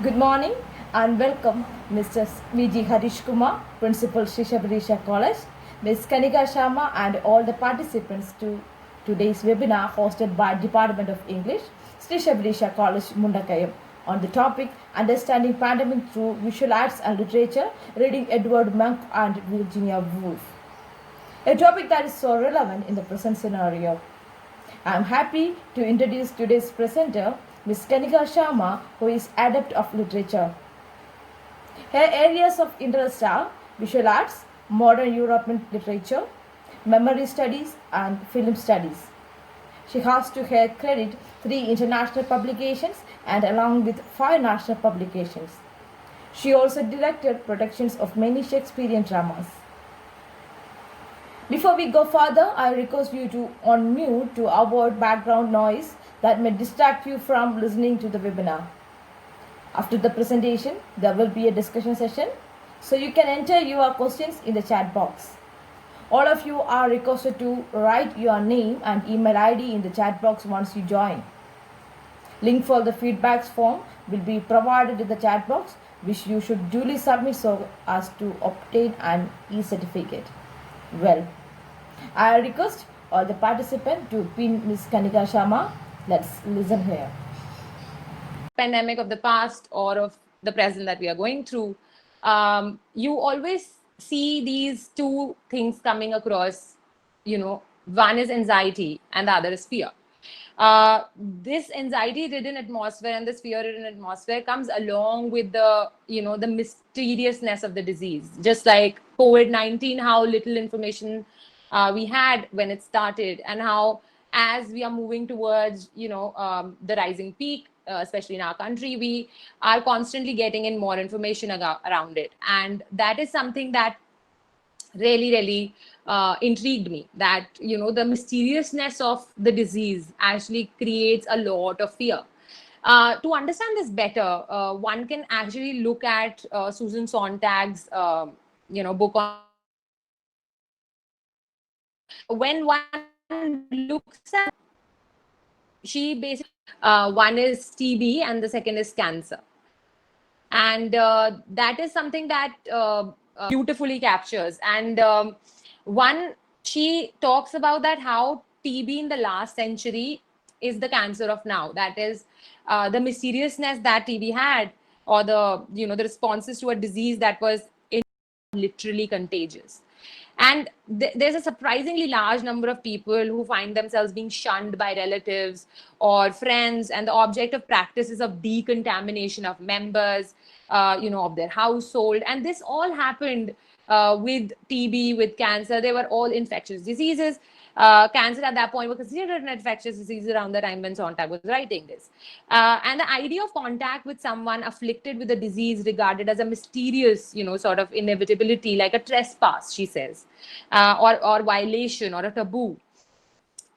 Good morning and welcome Mr. V.G. Harish Kumar, Principal Sri Shabarisha College, Ms. Kanika Sharma and all the participants to today's webinar hosted by Department of English, Sri Shabarisha College, Mundakayam on the topic Understanding Pandemic Through Visual Arts and Literature, reading Edward Monk and Virginia Woolf. A topic that is so relevant in the present scenario. I am happy to introduce today's presenter, Ms. Kanika Sharma, who is adept of literature. Her areas of interest are visual arts, modern European literature, memory studies, and film studies. She has to her credit 3 international publications and along with 5 national publications. She also directed productions of many Shakespearean dramas. Before we go further, I request you to unmute to avoid background noise that may distract you from listening to the webinar. After the presentation, there will be a discussion session, so you can enter your questions in the chat box. All of you are requested to write your name and email ID in the chat box once you join. Link for the feedbacks form will be provided in the chat box, which you should duly submit so as to obtain an e-certificate. Well, I request all the participants to pin Ms. Kanika Sharma. Let's listen here. Pandemic of the past or of the present that we are going through, you always see these two things coming across. One is anxiety and the other is fear. This anxiety-ridden atmosphere and this fear-ridden atmosphere comes along with the mysteriousness of the disease. Just like COVID-19, how little information we had when it started, and how as we are moving towards the rising peak, especially in our country, we are constantly getting in more information around it, and that is something that really intrigued me, that the mysteriousness of the disease actually creates a lot of fear. To understand this better, one can actually look at Susan Sontag's book on when one looks at, she basically one is TB and the second is cancer, and that is something that beautifully captures. And one, she talks about that how TB in the last century is the cancer of now. That is the mysteriousness that TB had, or the responses to a disease that was literally contagious. And there's a surprisingly large number of people who find themselves being shunned by relatives or friends, and the object of practices of decontamination of members, of their household. And this all happened with TB, with cancer. They were all infectious diseases. Cancer at that point was considered an infectious disease around the time when Sontag was writing this. And the idea of contact with someone afflicted with a disease regarded as a mysterious, sort of inevitability, like a trespass, she says, or violation or a taboo.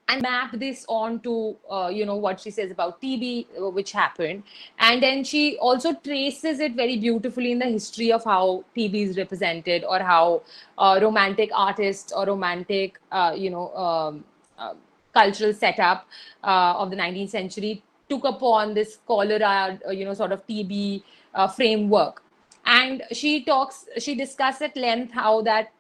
And map this on to what she says about TB, which happened. And then she also traces it very beautifully in the history of how TB is represented, or how romantic artists or romantic cultural setup of the 19th century took upon this cholera, sort of TB framework. And she discussed at length how that,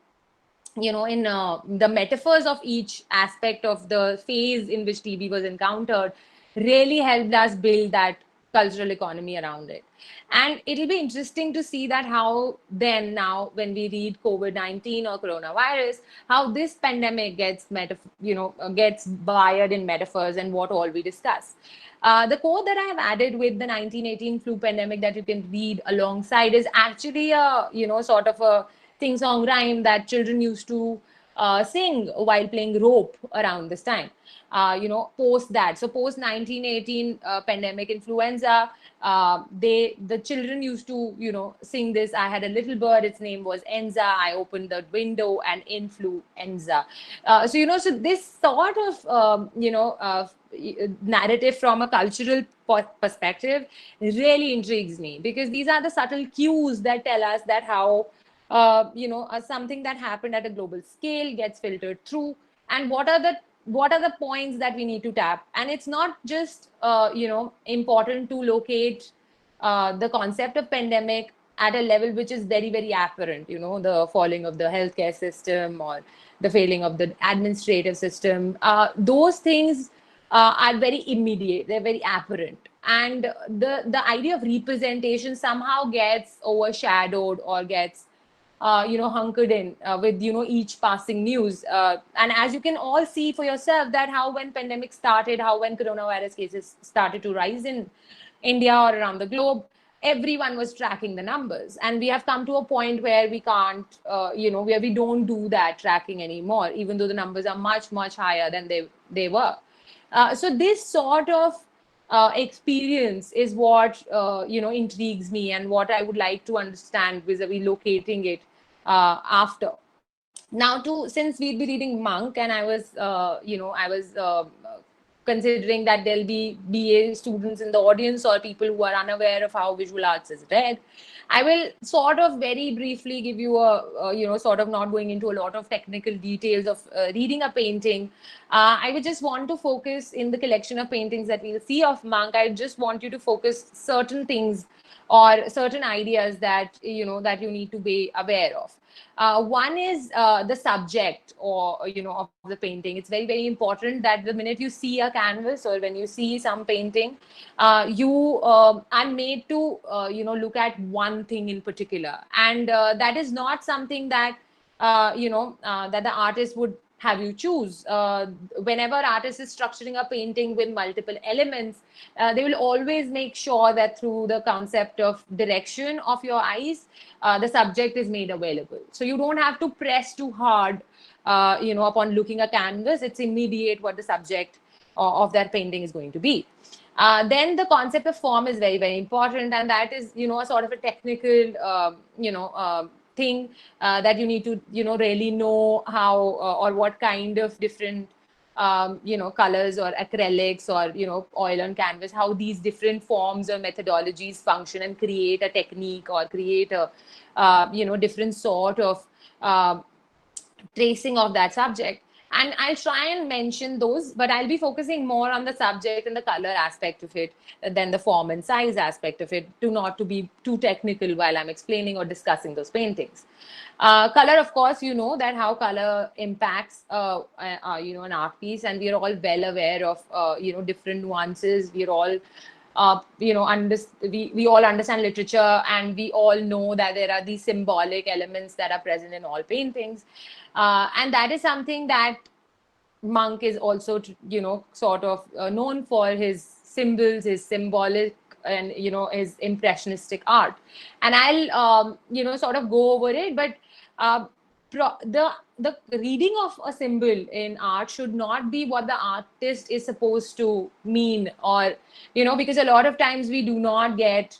in the metaphors of each aspect of the phase in which TB was encountered, really helped us build that cultural economy around it. And it'll be interesting to see that how then now when we read COVID-19 or coronavirus, how this pandemic gets gets wired in metaphors and what all we discuss. The quote that I have added with the 1918 flu pandemic that you can read alongside is actually a sort of a sing song rhyme that children used to sing while playing rope around this time. Post that, so post 1918 pandemic influenza, the children used to sing this. I had a little bird, its name was Enza. I opened the window and in flew Enza. So this sort of narrative from a cultural perspective really intrigues me, because these are the subtle cues that tell us that how something that happened at a global scale gets filtered through, and what are the points that we need to tap. And it's not just important to locate the concept of pandemic at a level which is very, very apparent, the falling of the healthcare system or the failing of the administrative system. Those things are very immediate, they're very apparent. And the idea of representation somehow gets overshadowed or gets hunkered in with each passing news. And as you can all see for yourself, that how when pandemic started, how when coronavirus cases started to rise in India or around the globe, everyone was tracking the numbers, and we have come to a point where we can't, where we don't do that tracking anymore, even though the numbers are much, much higher than they were. So this sort of experience is what intrigues me, and what I would like to understand vis-a-vis locating it after. Now, since we'd be reading Monk, and I was considering that there'll be BA students in the audience or people who are unaware of how visual arts is read, I will sort of very briefly give you sort of not going into a lot of technical details of reading a painting. I would just want to focus in the collection of paintings that we'll see of Monk. I just want you to focus certain things or certain ideas that that you need to be aware of. One is the subject, or of the painting. It's very, very important that the minute you see a canvas or when you see some painting, you are made to look at one thing in particular, and that is not something that that the artist would have you choose. Whenever artist is structuring a painting with multiple elements, they will always make sure that through the concept of direction of your eyes, the subject is made available. So you don't have to press too hard, upon looking at canvas. It's immediate what the subject of that painting is going to be. Then the concept of form is very, very important, and that is, a sort of a technical, thing that you need to, really know how or what kind of different, colors or acrylics or, oil on canvas, how these different forms or methodologies function and create a technique or create a, different sort of tracing of that subject. And I'll try and mention those, but I'll be focusing more on the subject and the color aspect of it than the form and size aspect of it, not to be too technical while I'm explaining or discussing those paintings. Color, of course, that how color impacts, an art piece, and we are all well aware of, different nuances. We are all we all understand literature, and we all know that there are these symbolic elements that are present in all paintings, and that is something that Monk is also, sort of known for: his symbols, his symbolic, and his impressionistic art. And I'll sort of go over it, but the reading of a symbol in art should not be what the artist is supposed to mean, or because a lot of times we do not get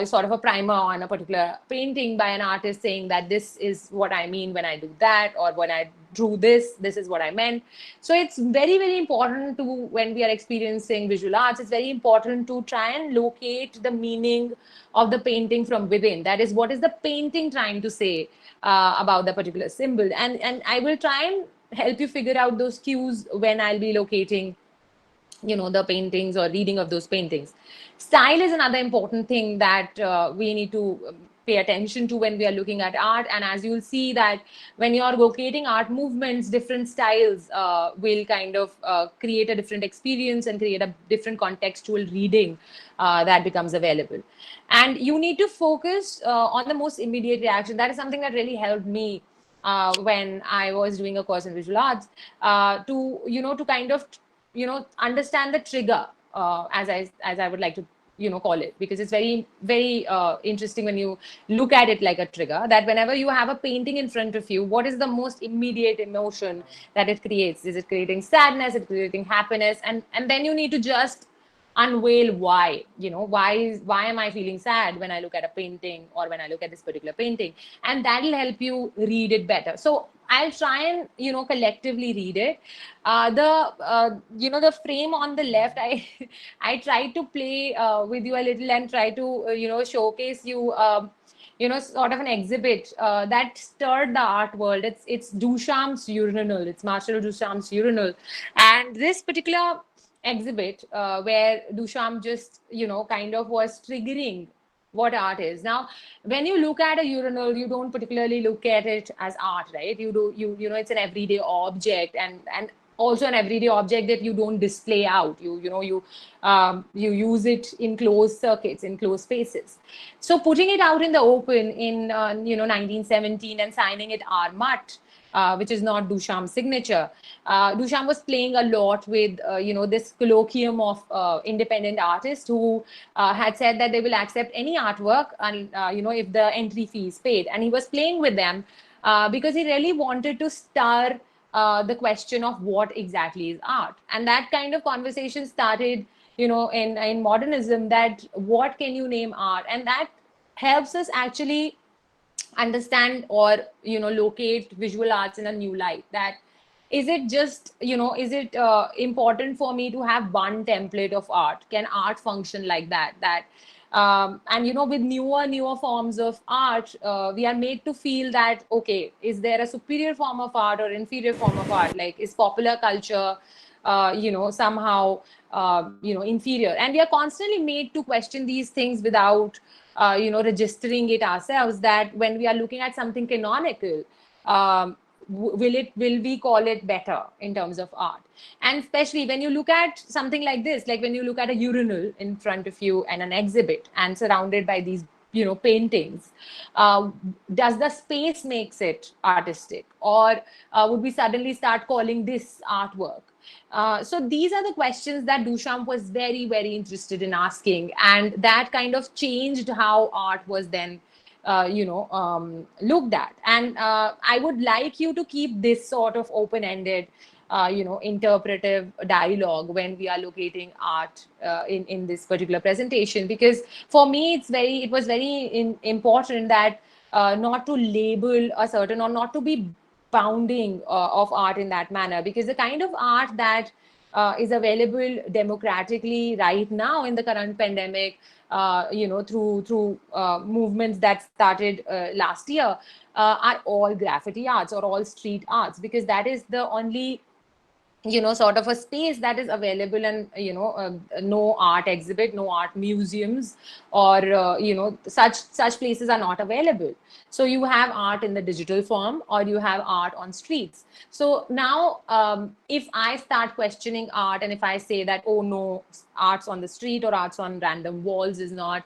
sort of a primer on a particular painting by an artist saying that this is what I mean when I do that, or when I drew this is what I meant. So it's very, very important to, when we are experiencing visual arts, it's very important to try and locate the meaning of the painting from within. That is, what is the painting trying to say about the particular symbol, and I will try and help you figure out those cues when I'll be locating the paintings or reading of those paintings. Style is another important thing that we need to pay attention to when we are looking at art. And as you'll see that when you're locating art movements, different styles will kind of create a different experience and create a different contextual reading that becomes available. And you need to focus on the most immediate reaction. That is something that really helped me when I was doing a course in visual arts, to kind of understand the trigger, as I would like to call it, because it's very, very interesting when you look at it like a trigger, that whenever you have a painting in front of you, what is the most immediate emotion that it creates? Is it creating sadness? Is it creating happiness? And then you need to just unveil why. Why am I feeling sad when I look at a painting, or when I look at this particular painting? And that'll help you read it better. So I'll try and collectively read it. The frame on the left, I tried to play with you a little and try to showcase you sort of an exhibit that stirred the art world. It's Duchamp's urinal. It's Marcel Duchamp's urinal, and this particular exhibit where Duchamp just, kind of was triggering what art is. Now, when you look at a urinal, you don't particularly look at it as art, right? It's an everyday object, and also an everyday object that you don't display out. You use it in closed circuits, in closed spaces. So putting it out in the open in 1917 and signing it Armat, which is not Duchamp's signature. Duchamp was playing a lot with, this colloquium of independent artists who had said that they will accept any artwork, and if the entry fee is paid. And he was playing with them because he really wanted to stir the question of what exactly is art. And that kind of conversation started, in modernism, that what can you name art? And that helps us actually understand or locate visual arts in a new light. That is it just is it important for me to have one template of art? Can art function like that? And with newer forms of art, we are made to feel that, okay, is there a superior form of art or inferior form of art? Like, is popular culture somehow inferior? And we are constantly made to question these things without registering it ourselves, that when we are looking at something canonical, will we call it better in terms of art? And especially when you look at something like this, like when you look at a urinal in front of you and an exhibit and surrounded by these paintings, does the space makes it artistic, or would we suddenly start calling this artwork? So these are the questions that Duchamp was very, very interested in asking, and that kind of changed how art was then looked at. And I would like you to keep this sort of open-ended interpretive dialogue when we are locating art in this particular presentation, because for me it was very important that not to label a certain, or not to be bounding of art in that manner, because the kind of art that is available democratically right now in the current pandemic, through movements that started last year, are all graffiti arts or all street arts, because that is the only sort of a space that is available. And no art exhibit, no art museums, or such places are not available. So you have art in the digital form, or you have art on streets. So now if I start questioning art, and if I say that, oh no, arts on the street or arts on random walls is not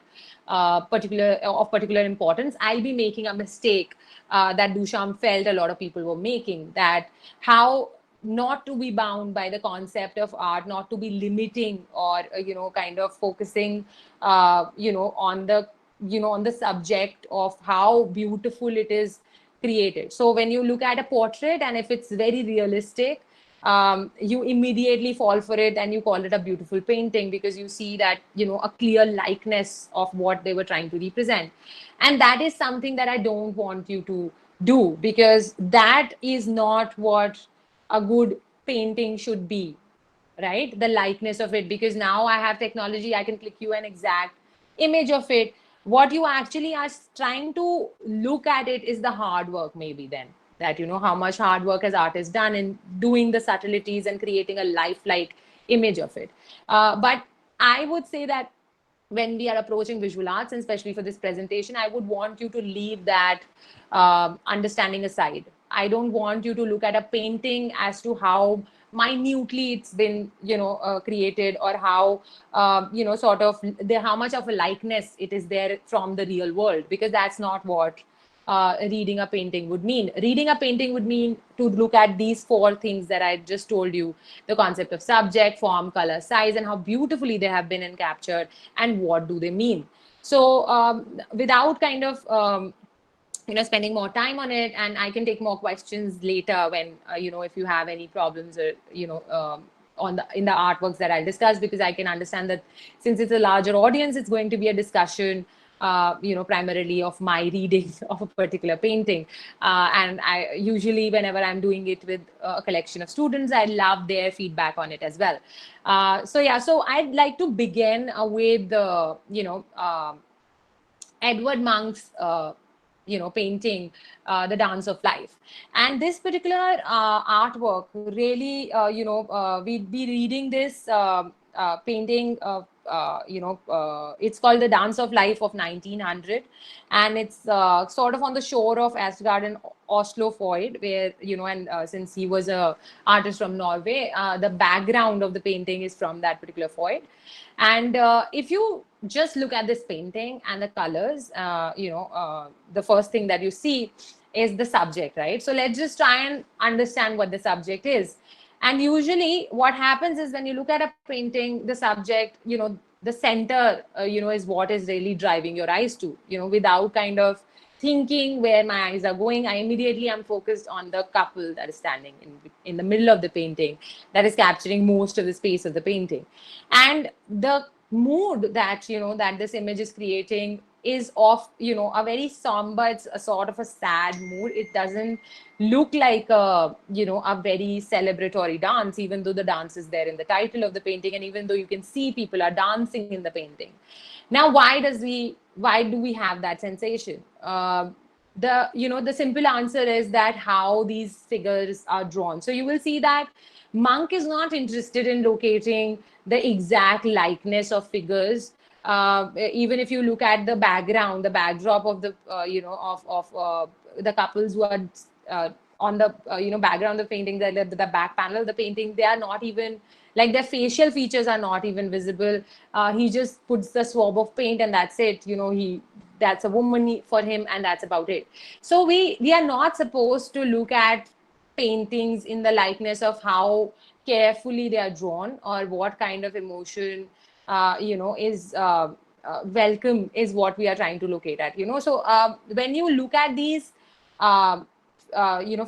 particular importance, I'll be making a mistake that Duchamp felt a lot of people were making, that how not to be bound by the concept of art, not to be limiting, or kind of focusing on the subject of how beautiful it is created. So when you look at a portrait, and if it's very realistic, you immediately fall for it and you call it a beautiful painting, because you see that a clear likeness of what they were trying to represent. And that is something that I don't want you to do, because that is not what a good painting should be, right? The likeness of it, because now I have technology, I can click you an exact image of it. What you actually are trying to look at it is the hard work, maybe then, that how much hard work has artists done in doing the subtleties and creating a lifelike image of it. But I would say that when we are approaching visual arts, and especially for this presentation, I would want you to leave that understanding aside. I don't want you to look at a painting as to how minutely it's been, created, or how, sort of how much of a likeness it is there from the real world, because that's not what reading a painting would mean. Reading a painting would mean to look at these four things that I just told you: the concept of subject, form, color, size, and how beautifully they have been captured, and what do they mean. So without kind of spending more time on it, and I can take more questions later when if you have any problems, or in the artworks that I'll discuss, because I can understand that since it's a larger audience, it's going to be a discussion primarily of my reading of a particular painting. And I usually, whenever I'm doing it with a collection of students, I love their feedback on it as well. So I'd like to begin with the Edward Monk's painting the dance of life. And this particular artwork really, we'd be reading this painting of, it's called The Dance of Life of 1900. And it's sort of on the shore of Asgard and Oslo Foyd, where, and since he was a artist from Norway, the background of the painting is from that particular Foyd. And if you just look at this painting and the colors, the first thing that you see is the subject, right? So let's just try and understand what the subject is. And usually what happens is, when you look at a painting, the subject, the center, is what is really driving your eyes to, without kind of thinking where my eyes are going. I immediately am focused on the couple that is standing in the middle of the painting, that is capturing most of the space of the painting. And the mood that, that this image is creating is of, a very somber, it's a sort of a sad mood. It doesn't look like a very celebratory dance, even though the dance is there in the title of the painting, and even though you can see people are dancing in the painting. Now, why do we have that sensation? The simple answer is that how these figures are drawn. So you will see that Monk is not interested in locating the exact likeness of figures. Even if you look at the background, the backdrop of the the couples who are on the background of the painting, the back panel of the painting, they are not even, like, their facial features are not even visible. He just puts the swab of paint and that's it. That's a woman for him, and that's about it. So we are not supposed to look at paintings in the likeness of how carefully they are drawn, or what kind of emotion is welcome, is what we are trying to locate at. So when you look at these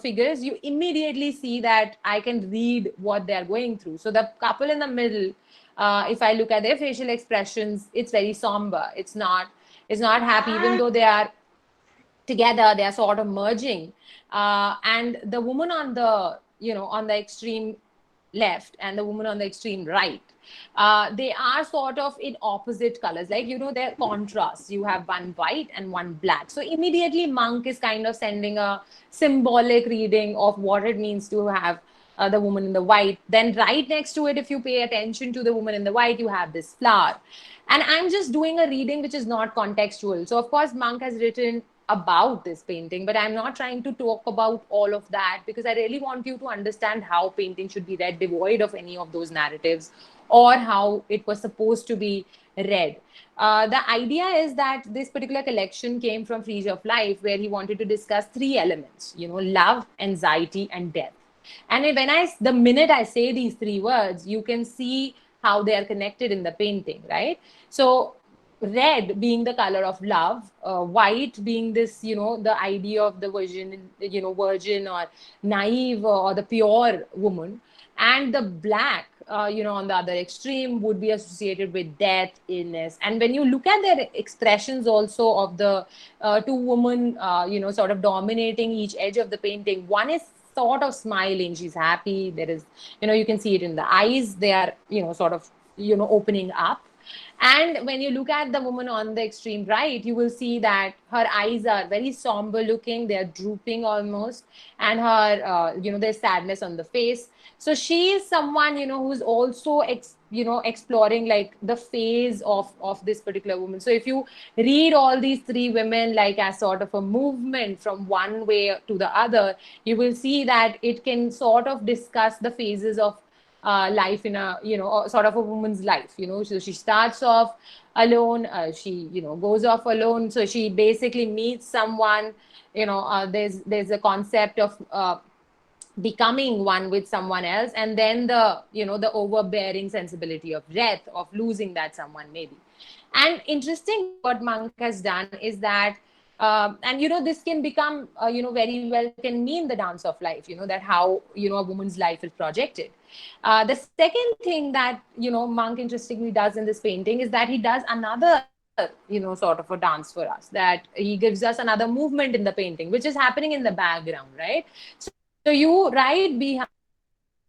figures, you immediately see that I can read what they are going through. So the couple in the middle, if I look at their facial expressions, it's very somber. It's not happy, even though they are together, they are sort of merging. And the woman on the on the extreme left and the woman on the extreme right, they are sort of in opposite colors, like they're contrasts. You have one white and one black. So immediately Monk is kind of sending a symbolic reading of what it means to have the woman in the white. Then right next to it, if you pay attention to the woman in the white, you have this flower. And I'm just doing a reading which is not contextual. So of course Monk has written about this painting, but I'm not trying to talk about all of that, because I really want you to understand how painting should be read, devoid of any of those narratives, or how it was supposed to be read. The idea is that this particular collection came from Friedrich Life, where he wanted to discuss three elements, love, anxiety, and death. And the minute I say these three words, you can see how they are connected in the painting, right? So red being the color of love, white being this, the idea of the virgin or naive or the pure woman, and the black, on the other extreme, would be associated with death, illness. And when you look at their expressions also of the two women, sort of dominating each edge of the painting, one is sort of smiling, she's happy. There is, you can see it in the eyes, they are, sort of, opening up. And when you look at the woman on the extreme right, you will see that her eyes are very somber looking, they are drooping almost, and her, there's sadness on the face. So she is someone, who's also, exploring like the phase of this particular woman. So if you read all these three women like as sort of a movement from one way to the other, you will see that it can sort of discuss the phases of life in a, sort of a woman's life, so she starts off alone, she, goes off alone. So she basically meets someone, there's a concept of becoming one with someone else, and then the, the overbearing sensibility of death, of losing that someone maybe. And interesting, what Monk has done is that and this can become very well can mean the dance of life, that how a woman's life is projected. The second thing that Monk interestingly does in this painting is that he does another sort of a dance for us, that he gives us another movement in the painting, which is happening in the background, right? So you right behind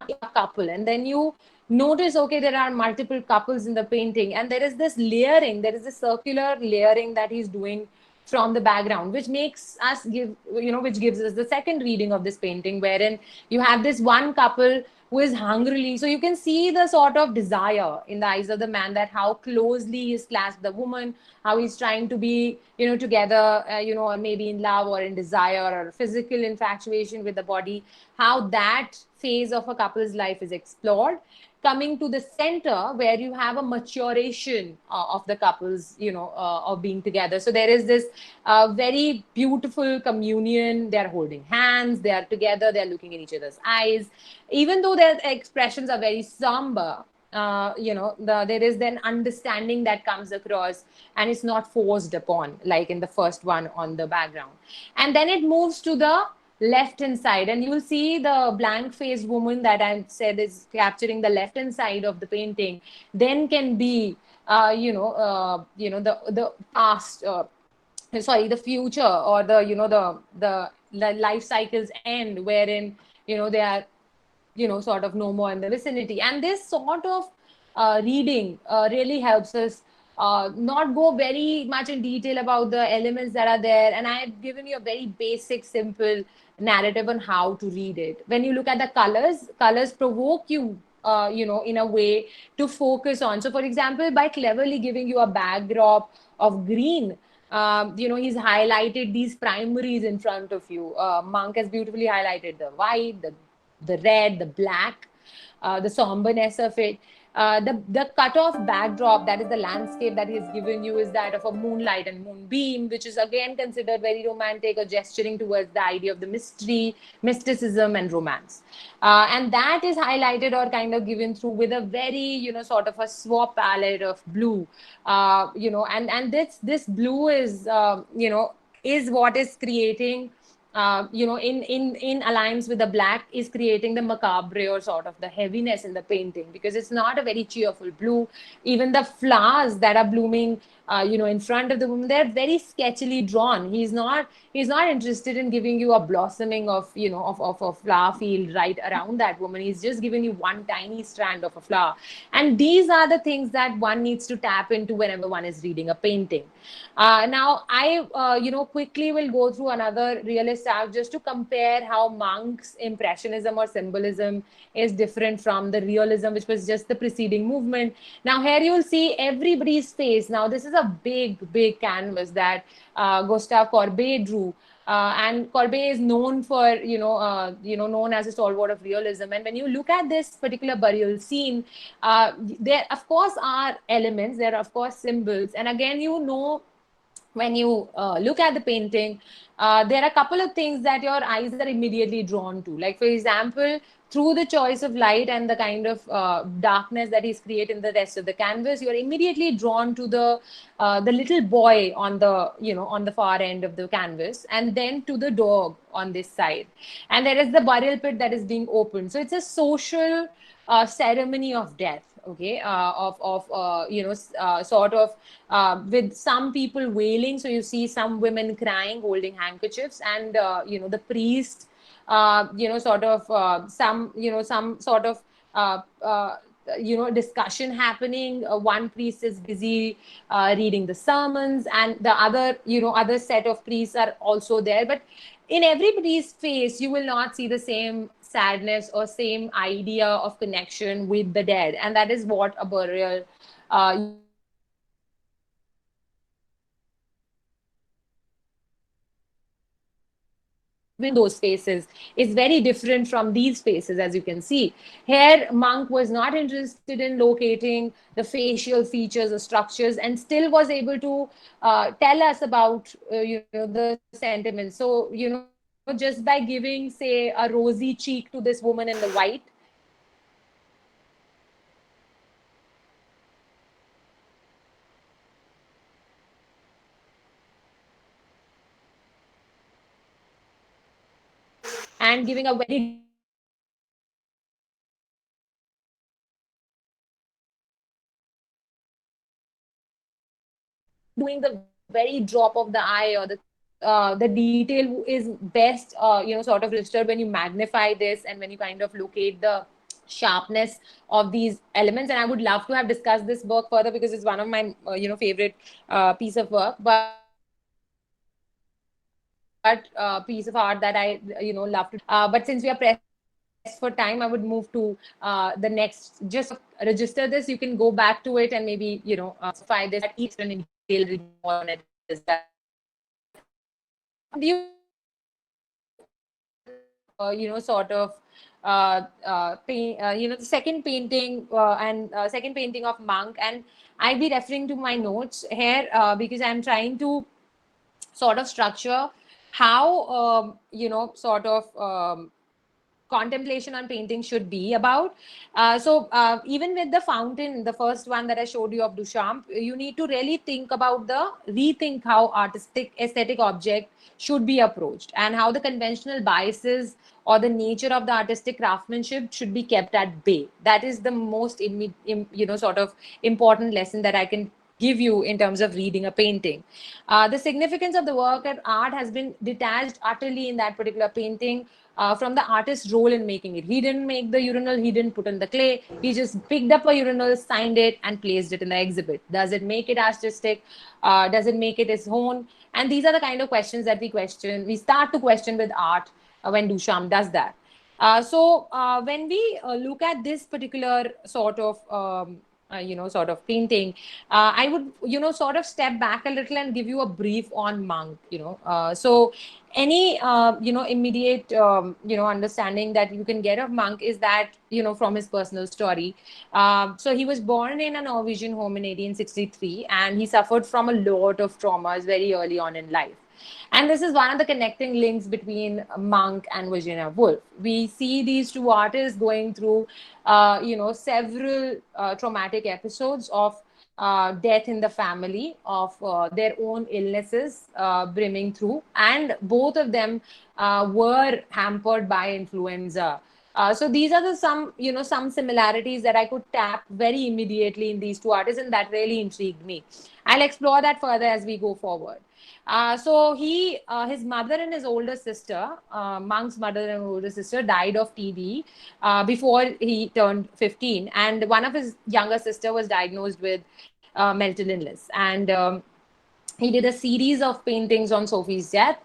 a couple, and then you notice, okay, there are multiple couples in the painting, and there is this layering, there is a circular layering that he's doing from the background, which makes us give, which gives us the second reading of this painting, wherein you have this one couple who is hungrily. So you can see the sort of desire in the eyes of the man, that how closely he's clasped the woman, how he's trying to be, together, or maybe in love or in desire or physical infatuation with the body, how that phase of a couple's life is explored, coming to the center where you have a maturation of the couples, of being together. So there is this very beautiful communion. They're holding hands, they are together, they're looking in each other's eyes, even though their expressions are very somber. There is then understanding that comes across, and it's not forced upon like in the first one on the background. And then it moves to the left hand side, and you will see the blank faced woman that I said is capturing the left hand side of the painting. Then can be the past, sorry, the future, or the the life cycles end, wherein they are sort of no more in the vicinity. And this sort of reading really helps us not go very much in detail about the elements that are there. And I have given you a very basic, simple narrative on how to read it. When you look at the colors provoke you, in a way to focus on. So, for example, by cleverly giving you a backdrop of green, he's highlighted these primaries in front of you. Monk has beautifully highlighted the white, the red, the black, the somberness of it. The cut-off backdrop, that is the landscape that he's given you, is that of a moonlight and moonbeam, which is again considered very romantic, or gesturing towards the idea of the mystery, mysticism, and romance. And that is highlighted or kind of given through with a very, sort of a swap palette of blue. And this blue is what is creating, in alliance with the black, is creating the macabre, or sort of the heaviness in the painting, because it's not a very cheerful blue. Even the flowers that are blooming, in front of the woman, they're very sketchily drawn. He's not interested in giving you a blossoming of, of a flower field right around that woman. He's just giving you one tiny strand of a flower. And these are the things that one needs to tap into whenever one is reading a painting. Now, I, quickly will go through another realist art just to compare how Monk's impressionism or symbolism is different from the realism, which was just the preceding movement. Now, here you will see everybody's face. Now, this is a big canvas that Gustave Courbet drew. And Courbet is known for, known as a stalwart of realism. And when you look at this particular burial scene, there, of course, are elements, there are, of course, symbols. And again, when you look at the painting, there are a couple of things that your eyes are immediately drawn to. Like, for example, through the choice of light and the kind of darkness that he's created in the rest of the canvas, you're immediately drawn to the little boy on the far end of the canvas, and then to the dog on this side. And there is the burial pit that is being opened. So it's a social ceremony of death. Okay, sort of with some people wailing. So you see some women crying, holding handkerchiefs, and the priest, some sort of discussion happening. One priest is busy reading the sermons, and the other set of priests are also there. But in everybody's face, you will not see the same sadness or same idea of connection with the dead. And that is what a burial in those faces is very different from these faces. As you can see here, Monk was not interested in locating the facial features or structures, and still was able to tell us about the sentiments. So just by giving, say, a rosy cheek to this woman in the white, and giving a very doing the very drop of the eye, or the detail is best sort of registered when you magnify this, and when you kind of locate the sharpness of these elements. And I would love to have discussed this work further, because it's one of my favorite piece of work. But piece of art that I, love to. But since we are pressed for time, I would move to the next. Just register this. You can go back to it and maybe, find this at Eastern in detail, read more on it as well. Sort of the second painting and second painting of Monk, and I'll be referring to my notes here because I'm trying to sort of structure how sort of contemplation on painting should be about. So even with the fountain, the first one that I showed you of Duchamp, you need to really rethink how artistic aesthetic object should be approached, and how the conventional biases or the nature of the artistic craftsmanship should be kept at bay. That is the most sort of important lesson that I can give you in terms of reading a painting. The significance of the work at art has been detached utterly in that particular painting from the artist's role in making it. He didn't make the urinal, he didn't put in the clay, he just picked up a urinal, signed it, and placed it in the exhibit. Does it make it artistic? Does it make it his own? And these are the kind of questions that we start to question with art when Duchamp does that. So when we look at this particular sort of sort of painting, I would, sort of step back a little and give you a brief on Monk. So any, immediate, understanding that you can get of Monk is that, from his personal story. So he was born in a Norwegian home in 1863, and he suffered from a lot of traumas very early on in life. And this is one of the connecting links between Monk and Virginia Woolf. We see these two artists going through, several traumatic episodes of death in the family, of their own illnesses brimming through, and both of them were hampered by influenza. So these are some similarities that I could tap very immediately in these two artists, and that really intrigued me. I'll explore that further as we go forward. His mother and his older sister, Monk's mother and older sister, died of TB before he turned 15, and one of his younger sister was diagnosed with mental illness. And he did a series of paintings on Sophie's death,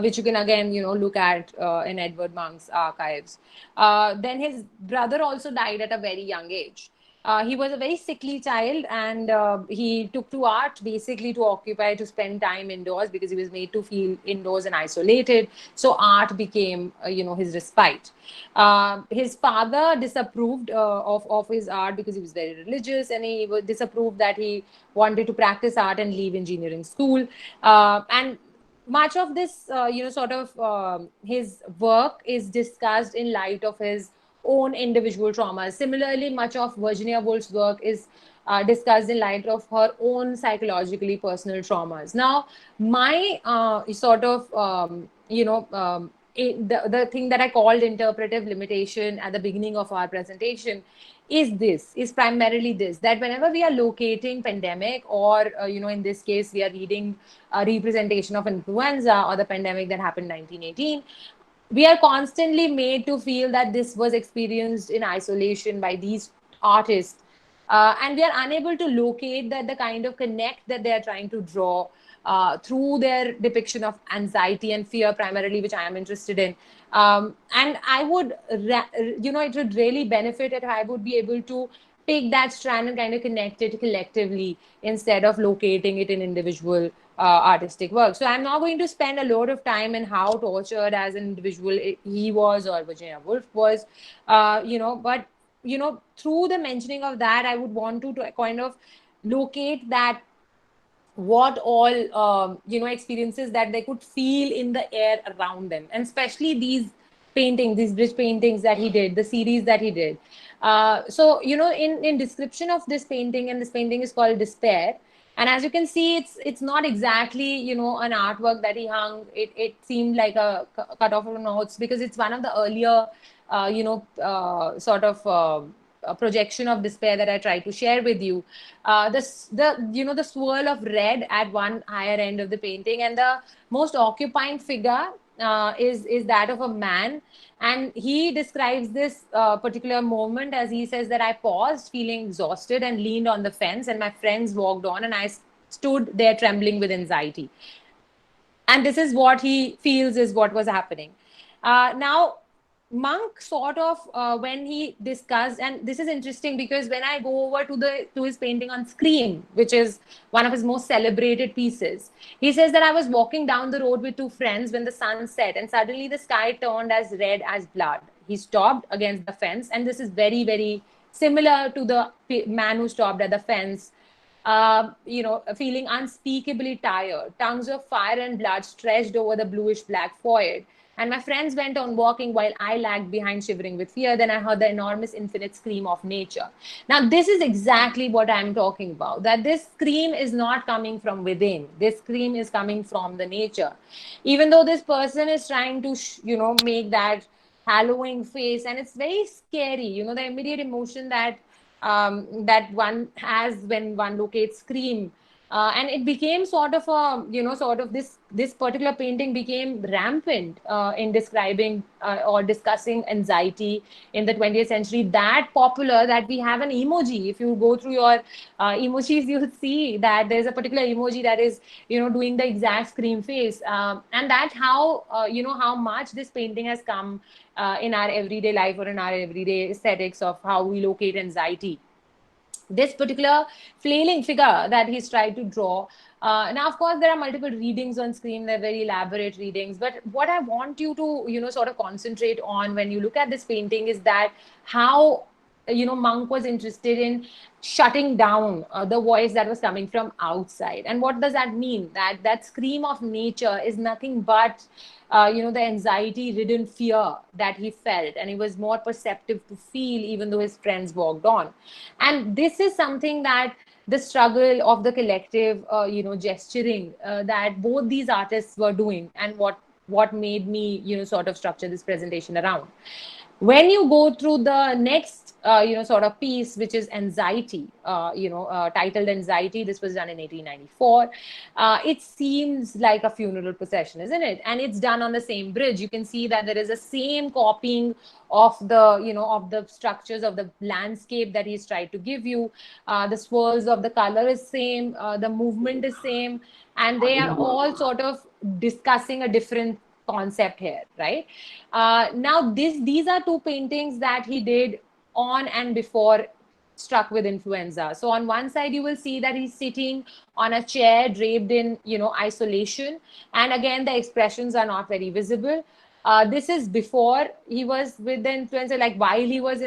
which you can again, look at in Edvard Munch's archives. Then his brother also died at a very young age. He was a very sickly child, and he took to art basically to spend time indoors, because he was made to feel indoors and isolated. So art became, his respite. His father disapproved of his art because he was very religious, and he disapproved that he wanted to practice art and leave engineering school. And much of this, his work is discussed in light of his own individual traumas. Similarly, much of Virginia Woolf's work is discussed in light of her own psychologically personal traumas. Now, my the thing that I called interpretive limitation at the beginning of our presentation is primarily this, that whenever we are locating pandemic, or in this case we are reading a representation of influenza or the pandemic that happened in 1918, we are constantly made to feel that this was experienced in isolation by these artists, and we are unable to locate the kind of connect that they are trying to draw through their depiction of anxiety and fear, primarily, which I am interested in. And I would, it would really benefit if I would be able to pick that strand and kind of connect it collectively instead of locating it in individual artistic work. So I'm not going to spend a lot of time in how tortured as an individual he was, or Virginia Woolf was, but through the mentioning of that, I would want to kind of locate that what all experiences that they could feel in the air around them, and especially these paintings, these bridge paintings that he did, the series that he did. So in description of this painting, and this painting is called Despair, and as you can see, it's not exactly an artwork that he hung. It seemed like a cut off of notes, because it's one of the earlier a projection of despair that I try to share with you. The swirl of red at one higher end of the painting, and the most occupying figure is that of a man, and he describes this particular moment as he says that I paused, feeling exhausted, and leaned on the fence, and my friends walked on, and I stood there trembling with anxiety. And this is what he feels is what was happening. Now, Monk sort of when he discussed, and this is interesting because when I go over to his painting on Scream, which is one of his most celebrated pieces, he says that I was walking down the road with two friends when the sun set, and suddenly the sky turned as red as blood. He stopped against the fence, and this is very, very similar to the man who stopped at the fence, feeling unspeakably tired, tongues of fire and blood stretched over the bluish black void. And my friends went on walking while I lagged behind, shivering with fear. Then I heard the enormous, infinite scream of nature. Now, this is exactly what I'm talking about, that this scream is not coming from within. This scream is coming from the nature. Even though this person is trying to, make that hallowing face, and it's very scary, the immediate emotion that one has when one locates Scream. And it became sort of this particular painting became rampant in describing or discussing anxiety in the 20th century. That popular that we have an emoji. If you go through your emojis, you'll see that there's a particular emoji that is, doing the exact Scream face. And that's how, how much this painting has come in our everyday life or in our everyday aesthetics of how we locate anxiety. This particular flailing figure that he's tried to draw. Now, of course, there are multiple readings on Scream. They're very elaborate readings. But what I want you to, sort of concentrate on when you look at this painting is that how, Monk was interested in shutting down the voice that was coming from outside. And what does that mean? That scream of nature is nothing but the anxiety-ridden fear that he felt, and he was more perceptive to feel, even though his friends walked on. And this is something that the struggle of the collective, gesturing that both these artists were doing, and what made me, sort of structure this presentation around. When you go through the next sort of piece, which is Anxiety, titled Anxiety, this was done in 1894. It seems like a funeral procession, isn't it? And it's done on the same bridge. You can see that there is a same copying of the structures of the landscape that he's tried to give you. The swirls of the color is same, the movement is same, and they are all sort of discussing a different concept here, right? Now, these are two paintings that he did on and before struck with influenza. So on one side, you will see that he's sitting on a chair draped in, isolation. And again, the expressions are not very visible. This is before he was with the influenza, like while he was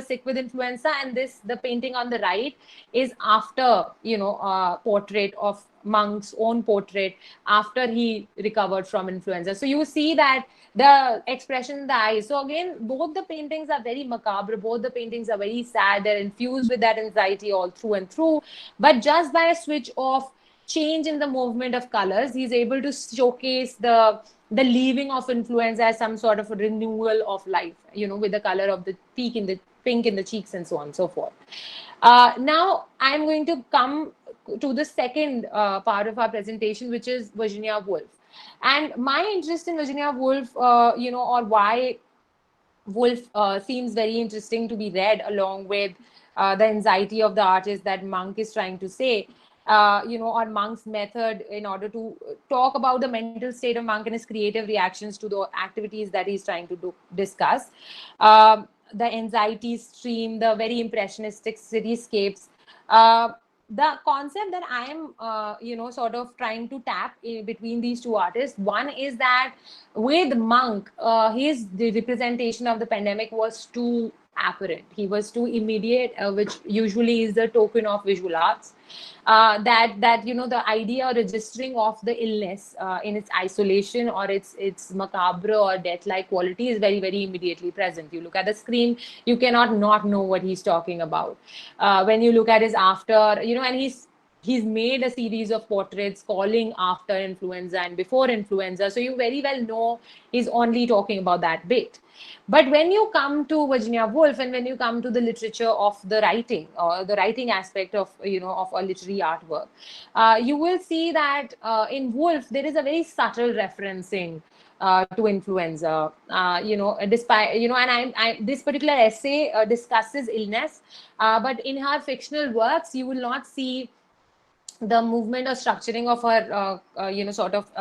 sick with influenza, and the painting on the right is after, portrait of Monk's own portrait after he recovered from influenza. So you see that the expression in the eyes. So again, both the paintings are very macabre. Both the paintings are very sad. They're infused with that anxiety all through and through. But just by a switch of change in the movement of colors, he's able to showcase the leaving of influenza as some sort of a renewal of life, with the color of the pink in the cheeks and so on and so forth. Now I'm going to come to the second part of our presentation, which is Virginia Woolf. And my interest in Virginia Woolf, or why Woolf seems very interesting to be read along with the anxiety of the artist that Monk is trying to say, or Monk's method in order to talk about the mental state of Monk and his creative reactions to the activities that he's trying to discuss. The anxiety stream, the very impressionistic cityscapes. The concept that I am, sort of trying to tap in between these two artists, one is that with Monk, the representation of the pandemic was too apparent. He was too immediate, which usually is the token of visual arts. That the idea or registering of the illness in its isolation or its macabre or death-like quality is very, very immediately present. You look at the screen, you cannot not know what he's talking about. When you look at his after, and he's made a series of portraits calling after influenza and before influenza, so you very well know he's only talking about that bit. But when you come to Virginia Woolf and when you come to the literature of the writing or the writing aspect of of a literary artwork, you will see that in Woolf there is a very subtle referencing to influenza. Despite and this particular essay discusses illness, but in her fictional works you will not see the movement or structuring of her sort of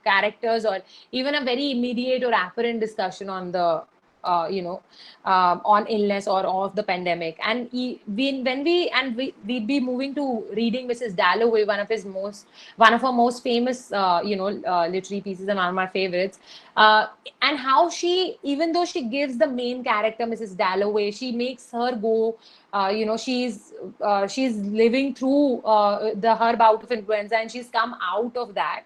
characters, or even a very immediate or apparent discussion on the on illness or of the pandemic. And we'd be moving to reading Mrs. Dalloway, one of her most famous literary pieces, and one of my favorites. And how she, even though she gives the main character Mrs. Dalloway, she makes her go, she's living through her bout of influenza, and she's come out of that.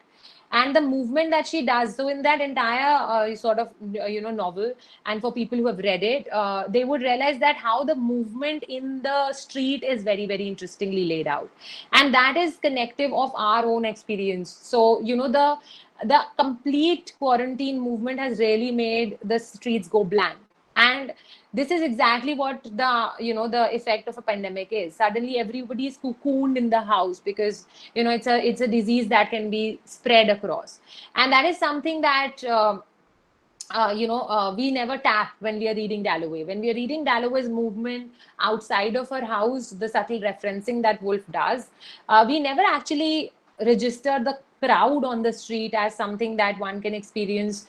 And the movement that she does, so in that entire novel, and for people who have read it, they would realize that how the movement in the street is very, very interestingly laid out, and that is connective of our own experience. So the complete quarantine movement has really made the streets go blank. And this is exactly what the effect of a pandemic is. Suddenly everybody is cocooned in the house, because it's a disease that can be spread across. And that is something that we never tap when we are reading Dalloway. When we are reading Dalloway's movement outside of her house, the subtle referencing that Woolf does, we never actually register the crowd on the street as something that one can experience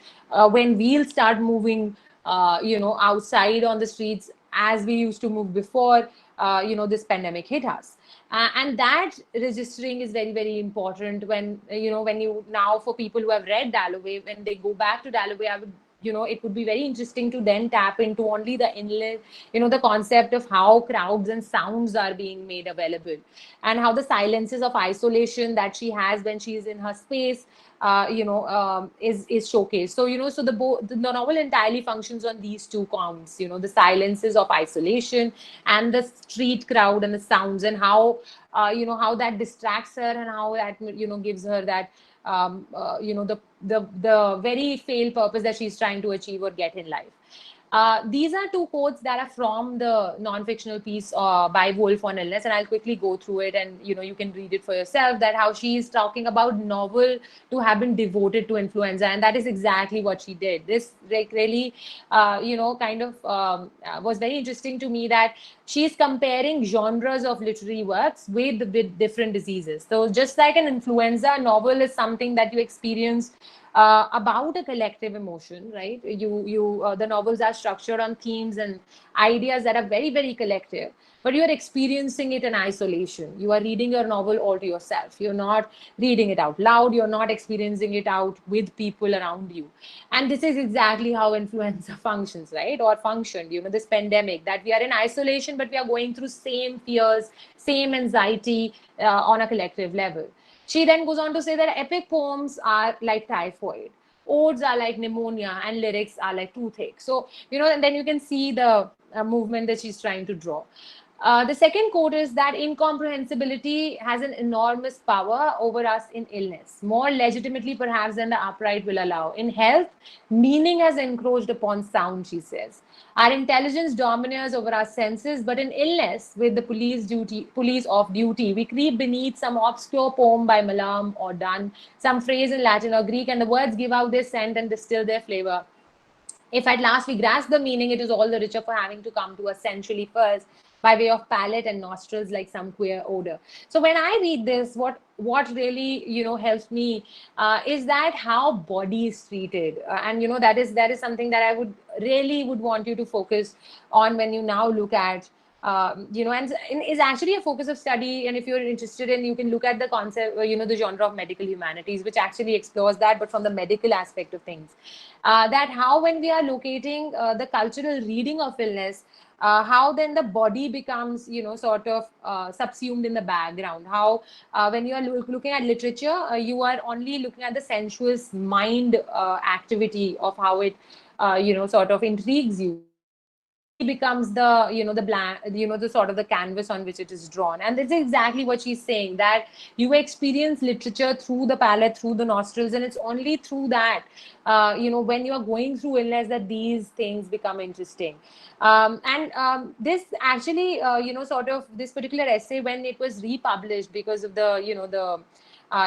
when we'll start moving, outside on the streets as we used to move before, this pandemic hit us. And that registering is very, very important when, when you now, for people who have read Dalloway, when they go back to Dalloway, I would, it would be very interesting to then tap into only the inlet, the concept of how crowds and sounds are being made available, and how the silences of isolation that she has when she is in her space, is showcased. So so the novel entirely functions on these two counts, the silences of isolation and the street crowd and the sounds, and how how that distracts her, and how that gives her that the very failed purpose that she's trying to achieve or get in life. These are two quotes that are from the non-fictional piece by Woolf on illness, and I'll quickly go through it, and you can read it for yourself. That how she is talking about novel to have been devoted to influenza, and that is exactly what she did. This really, was very interesting to me, that she's comparing genres of literary works with different diseases. So just like an influenza novel is something that you experience about a collective emotion, right? The novels are structured on themes and ideas that are very, very collective, but you're experiencing it in isolation. You are reading your novel all to yourself. You're not reading it out loud. You're not experiencing it out with people around you. And this is exactly how influenza functions, right? Or functioned, this pandemic, that we are in isolation, but we are going through same fears, same anxiety on a collective level. She then goes on to say that epic poems are like typhoid, odes are like pneumonia, and lyrics are like toothache. So, and then you can see the movement that she's trying to draw. The second quote is that incomprehensibility has an enormous power over us in illness, more legitimately perhaps than the upright will allow. In health, meaning has encroached upon sound, she says. Our intelligence dominates over our senses, but in illness, with the police off duty, we creep beneath some obscure poem by Mallarmé or Donne, some phrase in Latin or Greek, and the words give out their scent and distill their flavor. If at last we grasp the meaning, it is all the richer for having to come to us sensually first, by way of palate and nostrils, like some queer odor. So when I read this, what really helps me is that how body is treated, and that is something that I would want you to focus on when you now look at and is actually a focus of study. And if you're interested in, you can look at the concept, the genre of medical humanities, which actually explores that, but from the medical aspect of things. That how when we are locating the cultural reading of illness, how then the body becomes, sort of subsumed in the background. How when you are looking at literature, you are only looking at the sensuous mind activity of how it, sort of intrigues you. Body becomes the the blank, the sort of the canvas on which it is drawn. And this is exactly what she's saying, that you experience literature through the palate, through the nostrils, and it's only through that when you are going through illness, that these things become interesting. This actually sort of this particular essay, when it was republished because of the the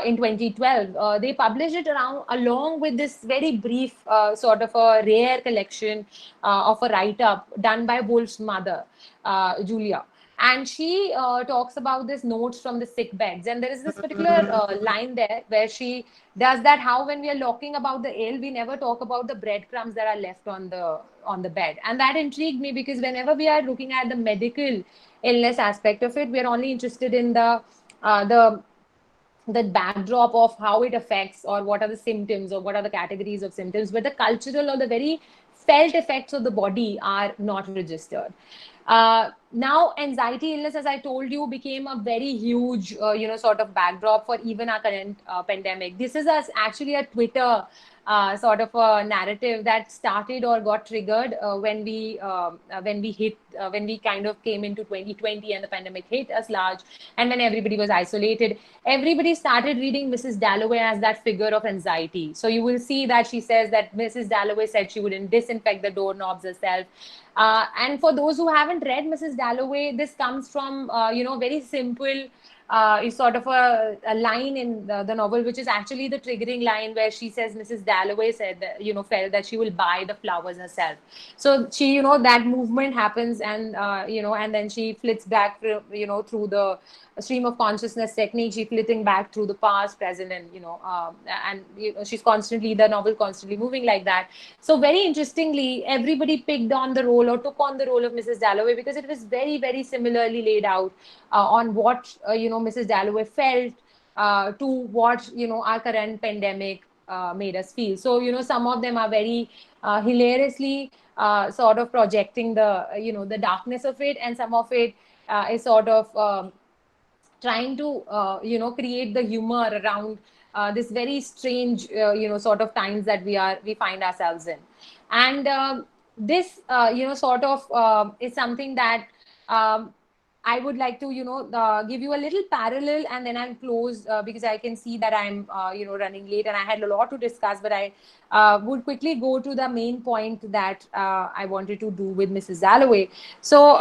in 2012, they published it along with this very brief sort of a rare collection of a write-up done by Woolf's mother, Julia. and she talks about this notes from the sick beds, and there is this particular line there where she does that, how when we are talking about the ill, we never talk about the breadcrumbs that are left on the bed. And that intrigued me, because whenever we are looking at the medical illness aspect of it, we are only interested in the backdrop of how it affects, or what are the symptoms, or what are the categories of symptoms, but the cultural or the very felt effects of the body are not registered. Now anxiety illness, as I told you, became a very huge sort of backdrop for even our current pandemic. This is actually a Twitter sort of a narrative that started or got triggered when we kind of came into 2020 and the pandemic hit us large, and when everybody was isolated, everybody started reading Mrs. Dalloway as that figure of anxiety. So you will see that she says that Mrs. Dalloway said she wouldn't disinfect the doorknobs herself. And for those who haven't read Mrs. Dalloway, this comes from very simple is sort of a line in the novel, which is actually the triggering line, where she says Mrs. Dalloway said that, felt that she will buy the flowers herself. So she, that movement happens, and and then she flits back, through the stream of consciousness technique. She flitting back through the past, present, and she's constantly, the novel constantly moving like that. So very interestingly, everybody picked on the role, or took on the role of Mrs. Dalloway, because it was very, very similarly laid out on what Mrs. Dalloway felt to what our current pandemic made us feel. So some of them are very hilariously sort of projecting the the darkness of it, and some of it is sort of trying to create the humor around this very strange sort of times that we find ourselves in. And this sort of is something that I would like to, give you a little parallel, and then I'll close because I can see that I'm, running late, and I had a lot to discuss, but I would quickly go to the main point that I wanted to do with Mrs. Dalloway. So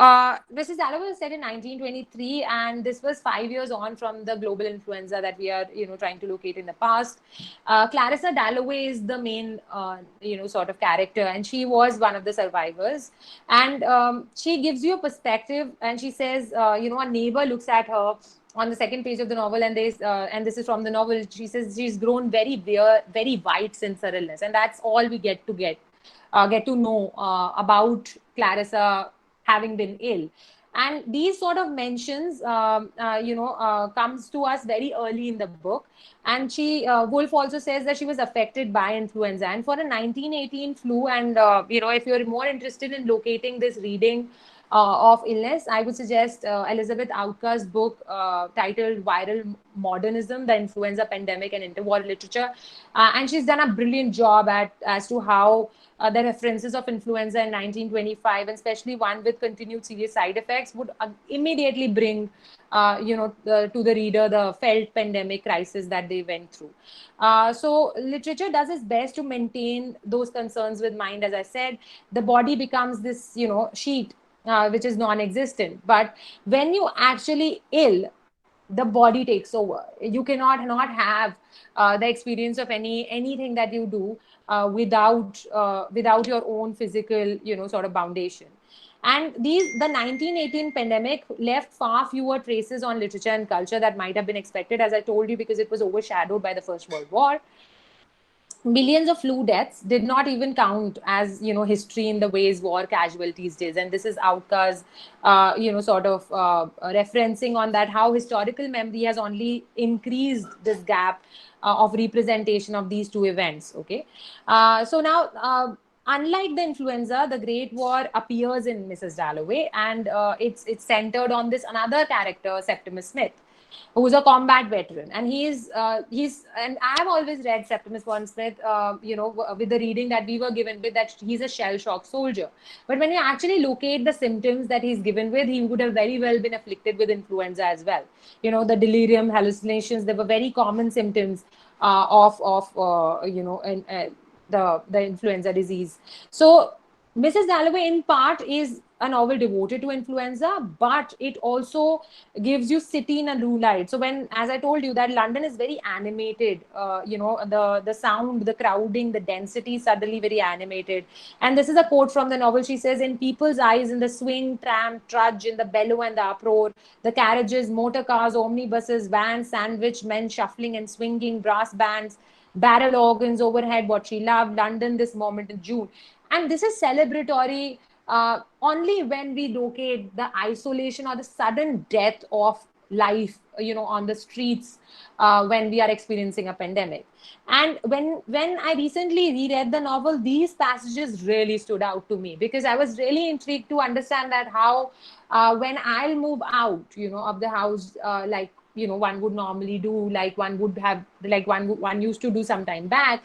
Mrs. Dalloway was set in 1923, and this was 5 years on from the global influenza that we are, trying to locate in the past. Clarissa Dalloway is the main, sort of character, and she was one of the survivors. And she gives you a perspective, and she says, a neighbor looks at her on the second page of the novel, and and this is from the novel. She says she's grown very very white since her illness, and that's all we get to know about Clarissa having been ill. And these sort of mentions, comes to us very early in the book. And she, Wolf also says that she was affected by influenza. And for a 1918 flu, and if you're more interested in locating this reading of illness, I would suggest Elizabeth Outcast's book titled Viral Modernism, The Influenza Pandemic and Interwar Literature. And she's done a brilliant job as to how the references of influenza in 1925, and especially one with continued serious side effects, would immediately bring to the reader the felt pandemic crisis that they went through. So literature does its best to maintain those concerns with mind. As I said, the body becomes this sheet which is non-existent. But when you actually ill, the body takes over. You cannot not have the experience of anything that you do without your own physical sort of foundation. And the 1918 pandemic left far fewer traces on literature and culture that might have been expected, as I told you, because it was overshadowed by the First World War. Millions of flu deaths did not even count as history in the ways war casualties did. And this is Outcast sort of referencing on that, how historical memory has only increased this gap of representation of these two events. Okay, so now unlike the influenza, the Great War appears in Mrs. Dalloway, and it's centered on this another character, Septimus Smith, who's a combat veteran. And he's and I have always read Septimus Smith, with the reading that we were given with, that he's a shell shock soldier. But when you actually locate the symptoms that he's given with, he would have very well been afflicted with influenza as well. The delirium, hallucinations, they were very common symptoms of the influenza disease. So Mrs. Dalloway, in part, is a novel devoted to influenza, but it also gives you city in a new light. So when, as I told you, that London is very animated, the sound, the crowding, the density suddenly very animated. And this is a quote from the novel. She says, "In people's eyes, in the swing, tram, trudge, in the bellow and the uproar, the carriages, motor cars, omnibuses, vans, sandwich men shuffling and swinging, brass bands, barrel organs overhead, what she loved, London, this moment in June." And this is celebratory only when we locate the isolation or the sudden death of life, on the streets when we are experiencing a pandemic. And when I recently reread the novel, these passages really stood out to me, because I was really intrigued to understand that how when I'll move out, of the house, like, one would normally do, like one would have, like one used to do some time back,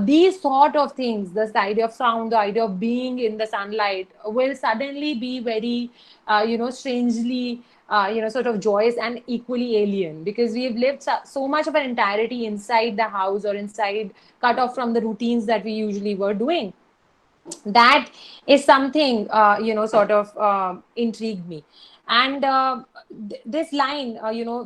these sort of things, this idea of sound, the idea of being in the sunlight, will suddenly be very strangely sort of joyous and equally alien, because we've lived so much of an entirety inside the house, or inside, cut off from the routines that we usually were doing. That is something sort of intrigued me. And this line,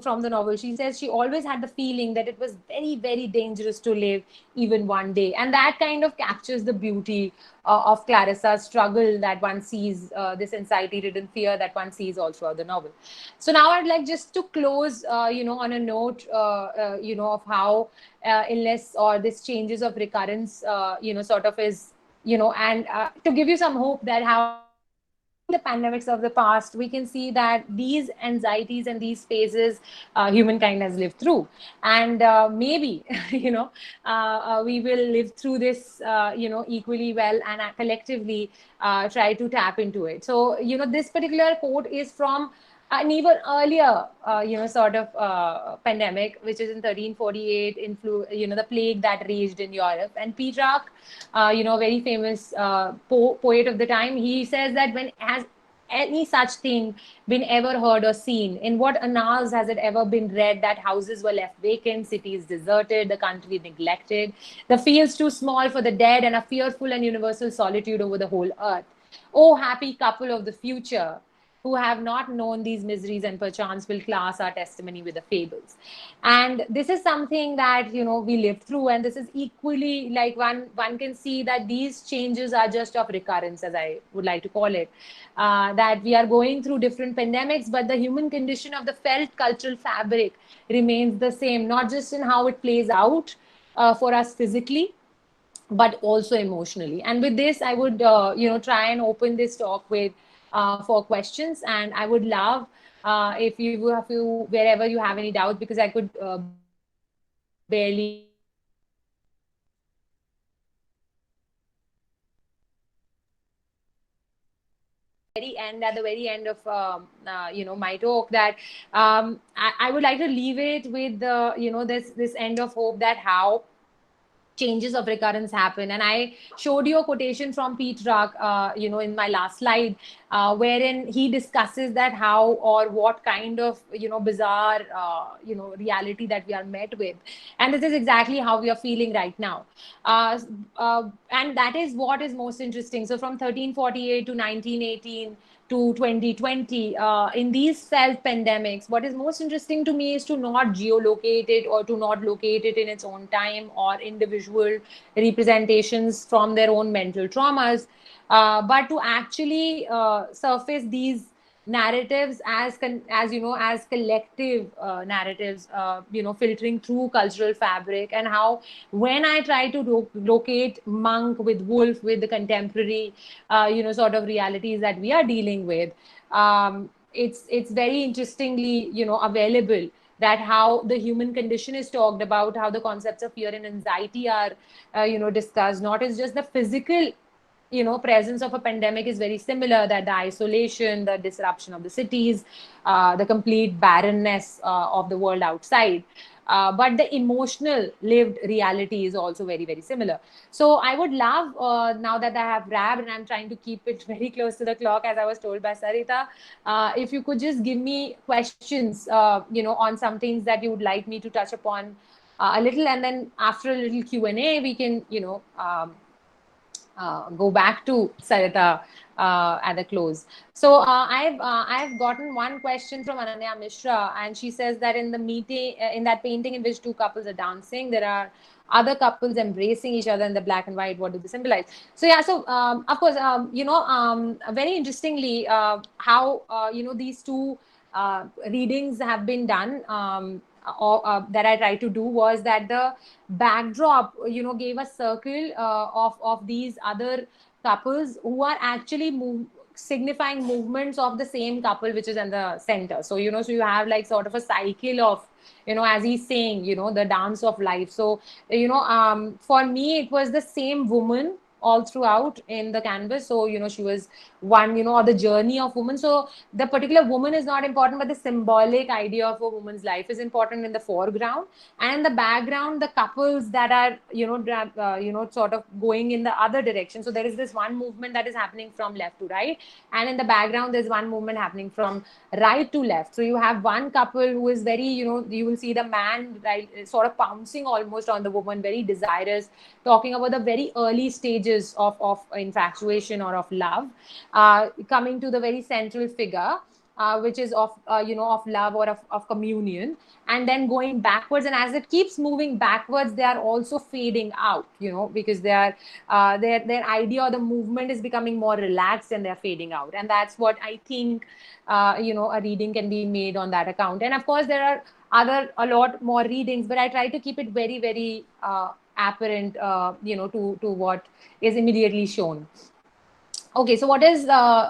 from the novel, she says she always had the feeling that it was very, very dangerous to live even one day. And that kind of captures the beauty of Clarissa's struggle that one sees, this anxiety ridden fear that one sees all throughout the novel. So now I'd like just to close on a note of how illness, or this changes of recurrence, sort of is, and to give you some hope that how the pandemics of the past, we can see that these anxieties and these phases humankind has lived through. And maybe, we will live through this, equally well, and collectively try to tap into it. So, this particular quote is from an even earlier, sort of pandemic, which is in 1348, the plague that raged in Europe. And Petrarch, very famous poet of the time, he says that when has any such thing been ever heard or seen? In what annals has it ever been read that houses were left vacant, cities deserted, the country neglected, the fields too small for the dead, and a fearful and universal solitude over the whole earth? Oh, happy couple of the future, who have not known these miseries, and perchance will class our testimony with the fables. And this is something that we lived through, and this is equally, like, one can see that these changes are just of recurrence, as I would like to call it, that we are going through different pandemics, but the human condition of the felt cultural fabric remains the same, not just in how it plays out for us physically, but also emotionally. And with this, I would try and open this talk with for questions, and I would love if you wherever you have any doubts, because I could barely at the very end of my talk, that I would like to leave it with the this end of hope, that how changes of recurrence happen. And I showed you a quotation from Petrarch, in my last slide, wherein he discusses that how, or what kind of, bizarre, reality that we are met with. And this is exactly how we are feeling right now. And that is what is most interesting. So from 1348 to 1918 to 2020, in these self pandemics, what is most interesting to me is to not geolocate it, or to not locate it in its own time, or individual representations from their own mental traumas, but to actually surface these narratives as collective narratives, filtering through cultural fabric. And how, when I try to locate Monk with Woolf, with the contemporary sort of realities that we are dealing with, it's very interestingly available, that how the human condition is talked about, how the concepts of fear and anxiety are discussed. Not as just the physical presence of a pandemic is very similar, that the isolation, the disruption of the cities, the complete barrenness of the world outside, but the emotional lived reality is also very, very similar. So I would love, now that I have wrapped, and I'm trying to keep it very close to the clock, as I was told by Sarita, if you could just give me questions on some things that you would like me to touch upon a little, and then after a little Q&A, we can go back to Sarita at the close. So I've gotten one question from Ananya Mishra, and she says that in the meeting, in that painting in which two couples are dancing, there are other couples embracing each other in the black and white. What do they symbolize? So yeah, so of course, very interestingly, how these two readings have been done. That I tried to do was that the backdrop, gave a circle of these other couples who are actually signifying movements of the same couple which is in the center. So so you have like sort of a cycle of, as he's saying, the dance of life. So for me it was the same woman all throughout in the canvas. So she was one, or the journey of woman. So the particular woman is not important, but the symbolic idea of a woman's life is important in the foreground, and in the background the couples that are sort of going in the other direction. So there is this one movement that is happening from left to right, and in the background there's one movement happening from right to left. So you have one couple who is very, you will see the man, right, sort of pouncing almost on the woman, very desirous, talking about the very early stages of infatuation or of love, coming to the very central figure, which is of of love or of communion, and then going backwards. And as it keeps moving backwards, they are also fading out, because they are their idea or the movement is becoming more relaxed and they're fading out. And that's what I think a reading can be made on that account. And of course there are a lot more readings, but I try to keep it very, very apparent, to what is immediately shown. Okay, so what is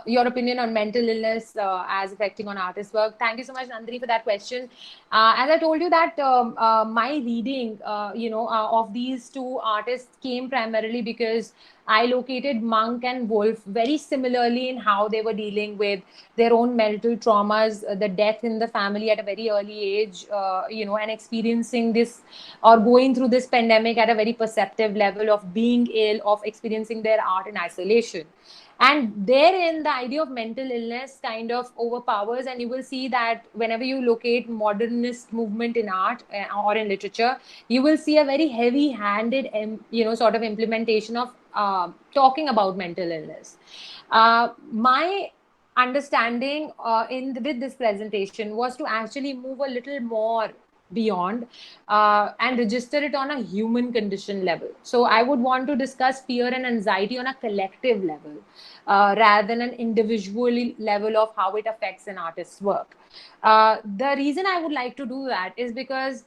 your opinion on mental illness as affecting on artist work? Thank you so much, Nandini, for that question. As I told you that my reading, of these two artists came primarily because I located Monk and Wolf very similarly in how they were dealing with their own mental traumas, the death in the family at a very early age, and experiencing this or going through this pandemic at a very perceptive level of being ill, of experiencing their art in isolation. And therein the idea of mental illness kind of overpowers, and you will see that whenever you locate modernist movement in art or in literature, you will see a very heavy handed sort of implementation of talking about mental illness. My understanding with this presentation was to actually move a little more beyond and register it on a human condition level. So I would want to discuss fear and anxiety on a collective level rather than an individual level of how it affects an artist's work. The reason I would like to do that is because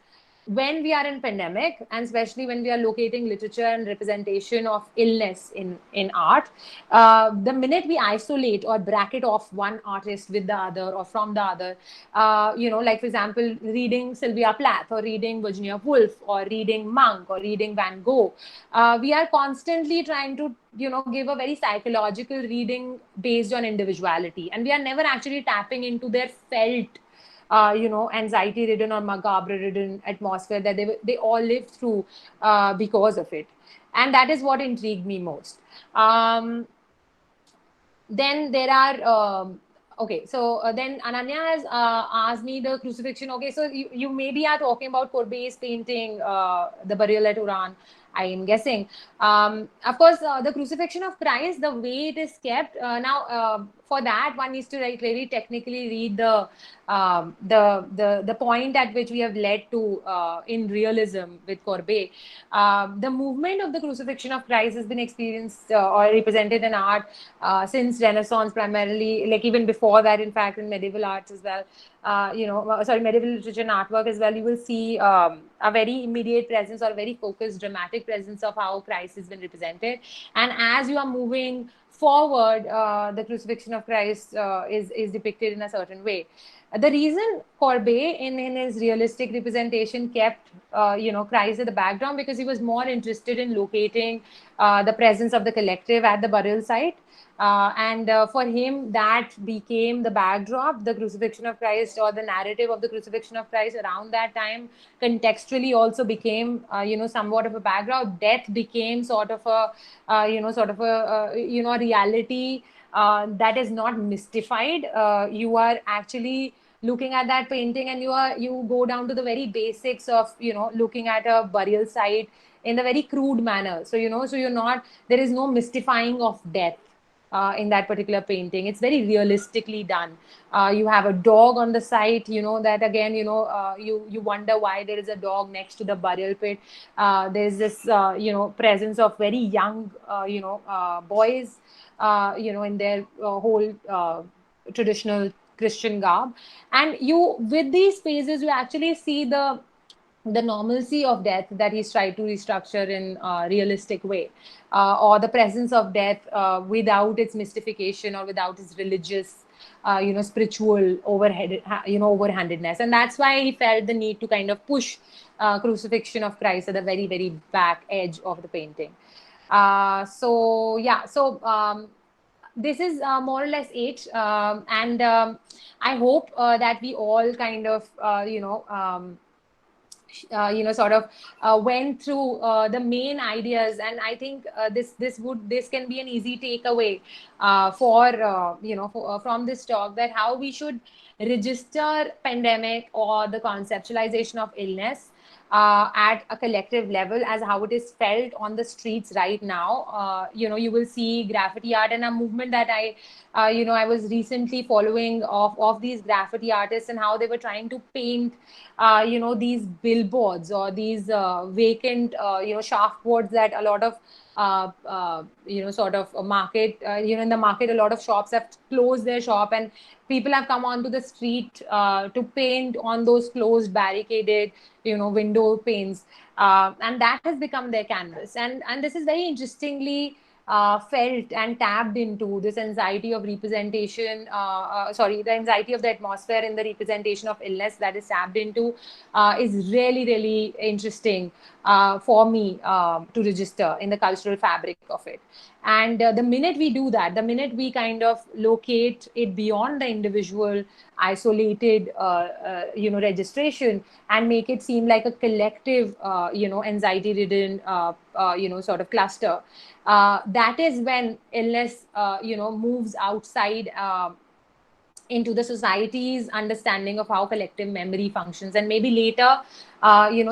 when we are in pandemic, and especially when we are locating literature and representation of illness in art, the minute we isolate or bracket off one artist with the other or from the other, like for example, reading Sylvia Plath or reading Virginia Woolf or reading Monk or reading Van Gogh, we are constantly trying to give a very psychological reading based on individuality, and we are never actually tapping into their felt anxiety ridden or macabre ridden atmosphere that they all lived through because of it. And that is what intrigued me most. Then there are okay, so then Ananya has asked me the crucifixion. Okay, so you maybe are talking about Courbet's painting, the Burial at Uran, I am guessing. Of course, the crucifixion of Christ, the way it is kept now, for that one needs to really technically read the point at which we have led to in realism with Courbet. The movement of the crucifixion of Christ has been experienced or represented in art since Renaissance, primarily, like even before that, in fact, in medieval arts as well. Medieval literature and artwork as well, you will see a very immediate presence or a very focused, dramatic presence of how Christ has been represented. And as you are moving forward, the crucifixion of Christ is depicted in a certain way. The reason Courbet, in his realistic representation, kept Christ at the background, because he was more interested in locating the presence of the collective at the burial site. And for him, that became the backdrop. The crucifixion of Christ, or the narrative of the crucifixion of Christ around that time, contextually also became, somewhat of a background. Death became sort of a, reality that is not mystified. You are actually looking at that painting, and you go down to the very basics of, looking at a burial site in the very crude manner. So, so you're not, there is no mystifying of death in that particular painting. It's very realistically done. You have a dog on the site, that again, you wonder why there is a dog next to the burial pit. There's this, presence of very young, boys, in their whole traditional Christian garb. And with these phases, you actually see the normalcy of death that he's tried to restructure in a realistic way, or the presence of death without its mystification or without its religious, spiritual overhandedness. And that's why he felt the need to kind of push crucifixion of Christ at the very, very back edge of the painting. So this is more or less it. And I hope that we all kind of, sort of went through the main ideas. And I think this can be an easy takeaway from this talk, that how we should register pandemic or the conceptualization of illness at a collective level, as how it is felt on the streets right now. You will see graffiti art, and a movement that I was recently following of these graffiti artists, and how they were trying to paint, these billboards or these vacant, shaft boards that a lot of, sort of a market, in the market, a lot of shops have closed their shop, and people have come onto the street to paint on those closed, barricaded, window panes. And that has become their canvas. And this is very interestingly felt and tapped into, this anxiety of representation, the anxiety of the atmosphere in the representation of illness that is tapped into, is really, really interesting for me to register in the cultural fabric of it. And the minute we do that, the minute we kind of locate it beyond the individual isolated, registration, and make it seem like a collective, anxiety-ridden, sort of cluster, that is when illness, moves outside into the society's understanding of how collective memory functions. And maybe later,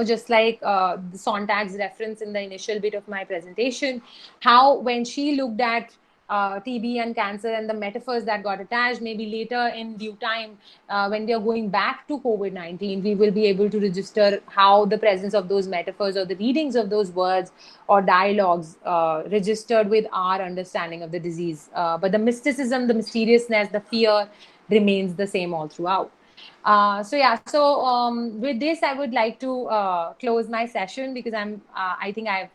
just like Sontag's reference in the initial bit of my presentation, how when she looked at TB and cancer and the metaphors that got attached, maybe later in due time, when we are going back to COVID-19, we will be able to register how the presence of those metaphors or the readings of those words or dialogues registered with our understanding of the disease. But the mysticism, the mysteriousness, the fear remains the same all throughout. So with this, I would like to close my session, because I think I've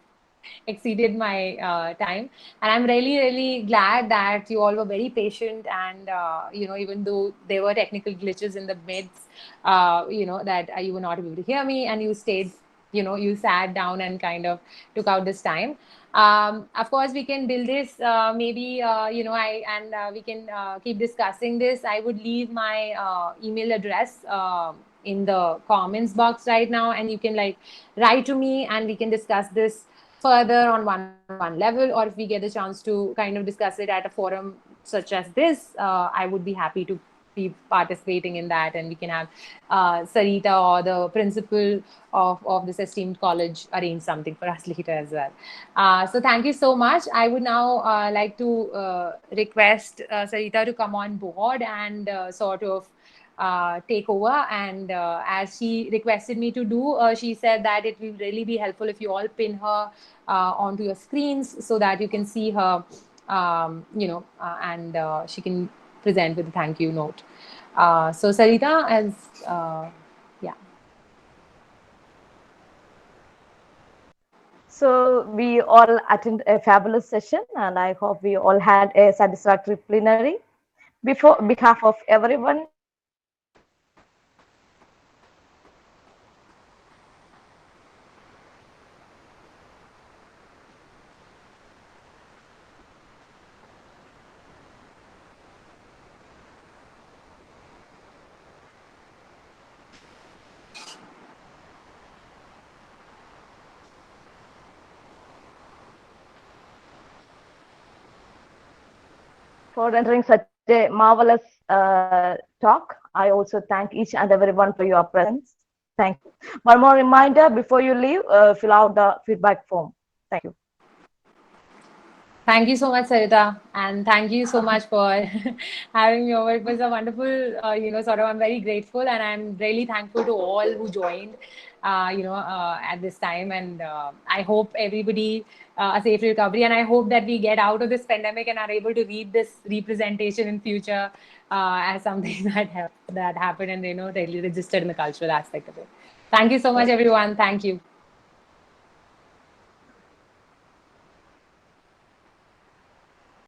exceeded my time, and I'm really, really glad that you all were very patient, and even though there were technical glitches in the midst, that you were not able to hear me, and you stayed, you sat down and kind of took out this time. Of course, we can build this, maybe, we can keep discussing this. I would leave my email address in the comments box right now, and you can write to me, and we can discuss this further on one level, or if we get a chance to kind of discuss it at a forum such as this, I would be happy to be participating in that, and we can have Sarita or the principal of this esteemed college arrange something for us later as well. So thank you so much. I would now like to request Sarita to come on board and sort of take over. And as she requested me to do, she said that it will really be helpful if you all pin her onto your screens so that you can see her, and she can present with a thank you note. So Sarita, yeah. So we all attend a fabulous session, and I hope we all had a satisfactory plenary. Before behalf of everyone, for entering such a marvelous talk. I also thank each and everyone for your presence. Thank you. One more reminder before you leave, fill out the feedback form. Thank you. Thank you so much, Sarita, and thank you so much for having me over. It was a wonderful, sort of. I'm very grateful, and I'm really thankful to all who joined, at this time. And I hope everybody a safe recovery, and I hope that we get out of this pandemic and are able to read this representation in future as something that happened and really registered in the cultural aspect of it. Thank you so much, everyone. Thank you.